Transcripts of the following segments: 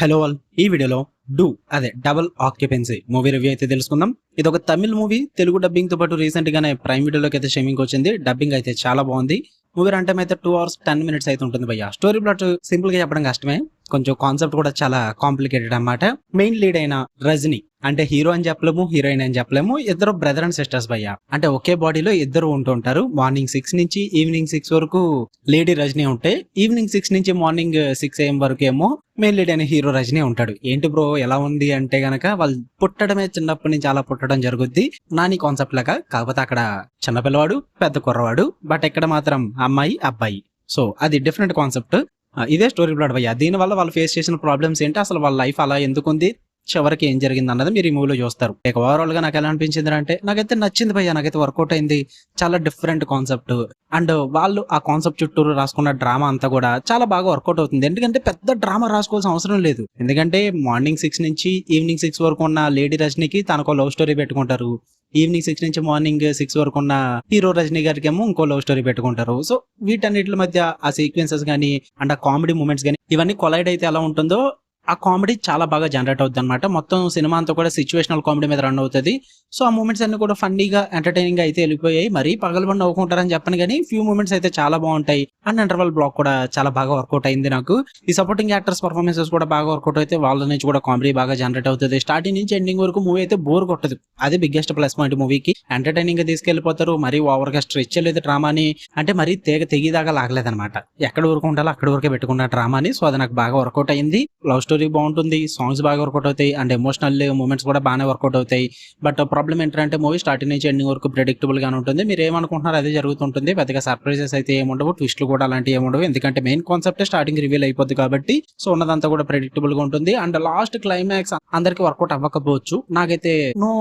Hello all, ఈ వీడియోలో double occupancy movie review అయితే తెలుసుకుందాం. ఇది ఒక తమిళ్ మూవీ, తెలుగు డబ్బింగ్ తో పాటు రీసెంట్ గానే ప్రైమ్ వీడియోలోకి అయితే స్ట్రీమింగ్ వచ్చింది. డబ్బింగ్ అయితే చాలా బాగుంది. మూవీ రన్ టైం అయితే 2 hours 10 minutes అయితే ఉంటుంది భయ్య. స్టోరీ ప్లాట్ సింపుల్ గా చెప్పడం కష్టమే, కొంచెం కాన్సెప్ట్ కూడా చాలా కాంప్లికేటెడ్ అన్నమాట. మెయిన్ లీడ్ అయిన రజనీ అంటే హీరో అని చెప్పలేము, హీరోయిన్ అని చెప్పలేము. ఇద్దరు బ్రదర్ అండ్ సిస్టర్స్ భయ్య. అంటే ఒకే బాడీలో ఇద్దరు ఉంటుంటారు. మార్నింగ్ 6 నుంచి ఈవినింగ్ 6 వరకు లేడీ రజనీ ఉంటే, ఈవినింగ్ 6 నుంచి మార్నింగ్ 6 AM వరకు ఏమో మెయిన్ లీడ్ అయిన హీరో రజనీ ఉంటాడు. ఏంటి బ్రో ఎలా ఉంది అంటే గనక, వాళ్ళు పుట్టడమే చిన్నప్పటి నుంచి అలా పుట్టడం జరుగుద్ది. నాని కాన్సెప్ట్ లాగా, కాకపోతే అక్కడ చిన్నపిల్లవాడు పెద్ద కుర్రవాడు, బట్ ఇక్కడ మాత్రం అమ్మాయి అబ్బాయి. సో అది డిఫరెంట్ కాన్సెప్ట్. ఇదే స్టోరీ ప్లాట్ భయ్య. దీని వల్ల వాళ్ళు ఫేస్ చేసిన ప్రాబ్లమ్స్ ఏంటి, అసలు వాళ్ళ లైఫ్ అలా ఎందుకుంది, చివరికి ఏం జరిగింది అన్నది మీరు ఈ మూవీలో చూస్తారు. ఇక ఓవరాల్ గా నాకు ఎలా అనిపించింది అంటే, నాకైతే నచ్చింది భయ్య, నాకైతే వర్కౌట్ అయింది. చాలా డిఫరెంట్ కాన్సెప్ట్, అండ్ వాళ్ళు ఆ కాన్సెప్ట్ చుట్టూరు రాసుకున్న డ్రామా అంతా కూడా చాలా బాగా వర్కౌట్ అవుతుంది. ఎందుకంటే పెద్ద డ్రామా రాసుకోవాల్సిన అవసరం లేదు. ఎందుకంటే మార్నింగ్ 6 నుంచి ఈవినింగ్ 6 వరకు ఉన్న లేడీ రజనీకి తనకు లవ్ స్టోరీ పెట్టుకుంటారు. ఈవినింగ్ 6 నుంచి మార్నింగ్ 6 వరకు ఉన్న హీరో రజనీ గారికి ఏమో ఇంకో లవ్ స్టోరీ పెట్టుకుంటారు. సో వీటన్నిటి మధ్య ఆ సీక్వెన్సెస్ గానీ, అండ్ ఆ కామెడీ మూమెంట్స్ గానీ, ఇవన్నీ కొలైడ్ అయితే ఎలా ఉంటుందో ఆ కామెడీ చాలా బాగా జనరేట్ అవుతుంది అనమాట. మొత్తం సినిమా అంతా కూడా సిచ్యువేషనల్ కామెడీ మీద రన్ అవుతుంది. సో ఆ మూమెంట్స్ అన్ని కూడా ఫన్నీగా ఎంటర్టైనింగ్ గా అయితే వెళ్ళిపోయాయి. మరీ పగలబడి నవ్వుకుంటారని చెప్పను కానీ, ఫ్యూ మూమెంట్స్ అయితే చాలా బాగుంటాయి. అండ్ ఇంటర్వల్ బ్లాక్ కూడా చాలా బాగా వర్కౌట్ అయింది నాకు. ఈ సపోర్టింగ్ యాక్టర్స్ పర్ఫార్మెన్సెస్ కూడా బాగా వర్కౌట్ అయితే, వాళ్ళ నుంచి కూడా కామెడీ బాగా జనరేట్ అవుతుంది. స్టార్టింగ్ నుంచి ఎండింగ్ వరకు మూవీ అయితే బోర్ కొట్టదు. అది బిగ్గెస్ట్ ప్లస్ పాయింట్ మూవీకి. ఎంటర్టైనింగ్ గా తీసుకెళ్లిపోతారు. మరీ ఓవర్ గా స్ట్రెచ్ లేదు డ్రామాని, అంటే మరీ తెగిదాకా లాగలేదన్నమాట. ఎక్కడ వరకు ఉండాలో అక్కడ వరకే పెట్టుకున్న డ్రామాని. సో అది నాకు బాగా వర్కౌట్ అయింది. లవ్ స్టోరీ బాగుంటుంది, సాంగ్స్ బాగా వర్కౌట్ అవుతాయి, అండ్ ఎమోషనల్ మూమెంట్స్ కూడా బాగానే వర్కౌట్ అవుతాయి. బట్ ప్రాబ్లం ఏంటంటే, మూవీ స్టార్టింగ్ నుంచి ఎండింగ్ వరకు ప్రెడిక్టబుల్ గానే ఉంటుంది. మీరు ఏమనుకుంటున్నారు అదే జరుగుతుంటుంది. పెద్దగా సర్ప్రైజెస్ అయితే ఏముండవు, ట్విస్ట్లు కూడా అలాంటివి ఏముండవు. ఎందుకంటే మెయిన్ కాన్సెప్ట్ స్టార్టింగ్ రివీల్ అయిపోద్ది కాబట్టి. సో ఉన్నదంతా కూడా ప్రెడిక్టబుల్ గా ఉంటుంది. అండ్ లాస్ట్ క్లైమాక్స్ అందరికి వర్కౌట్ అవ్వకపోవచ్చు, నాకైతే నో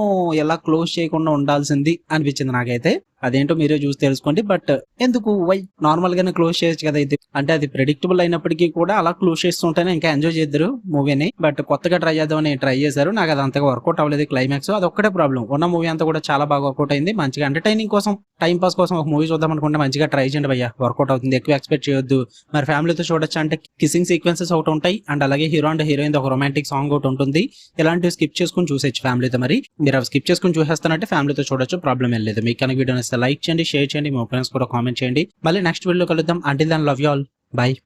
ఎలా క్లోజ్ చేయకుండా ఉండాల్సింది అనిపించింది నాకైతే. అదేంటో మీరే చూసి తెలుసుకోండి. బట్ ఎందుకు వై నార్మల్ గానే క్లోజ్ చేయొచ్చు కదా. ఇది అంటే అది ప్రెడిక్టబుల్ అయినప్పటికీ కూడా అలా క్లోజ్ చేస్తుంటేనే ఇంకా ఎంజాయ్ చేద్దరు మూవీని. బట్ కొత్తగా ట్రై చేద్దామని ట్రై చేశారు, నాకు అది అంతగా వర్కౌట్ అవ్వలేదు క్లైమాక్స్. అది ఒక్కటే ప్రాబ్లం. ఉన్న మూవీ అంతా కూడా చాలా బాగా వర్కౌట్ అయింది. మంచిగా ఎంటర్టైనింగ్ కోసం, టైం పాస్ కోసం ఒక మూవీ చూద్దాం అనుకుంటే మంచిగా ట్రై చేయండి భయ్య, వర్కౌట్ అవుతుంది. ఎక్కువ ఎక్స్పెక్ట్ చేయొద్దు. మరి ఫ్యామిలీతో చూడొచ్చు అంటే కిసింగ్ సీక్వెన్సెస్ ఒకటి ఉంటాయి, అండ్ అలాగే హీరో అండ్ హీరోయిన్ ఒక రొమాంటిక్ సాంగ్ ఒకటి ఉంటుంది. ఇలాంటివి స్కిప్ చేసుకుని చూసేచ్చు ఫ్యామిలీతో. మరి మీరు అవి స్కిప్ చేసుకుని చూసేస్తానంటే ఫ్యామిలీతో చూడొచ్చు, ప్రాబ్లం ఏం లేదు. మీకు కనుక వీడియో నచ్చితే లైక్ చేయండి, షేర్ చేయండి, మీ ఒపీనియన్స్ కూడా కామెంట్ చేయండి. మళ్ళీ నెక్స్ట్ వీడియోలో కలుద్దాం. Until then love you all, by.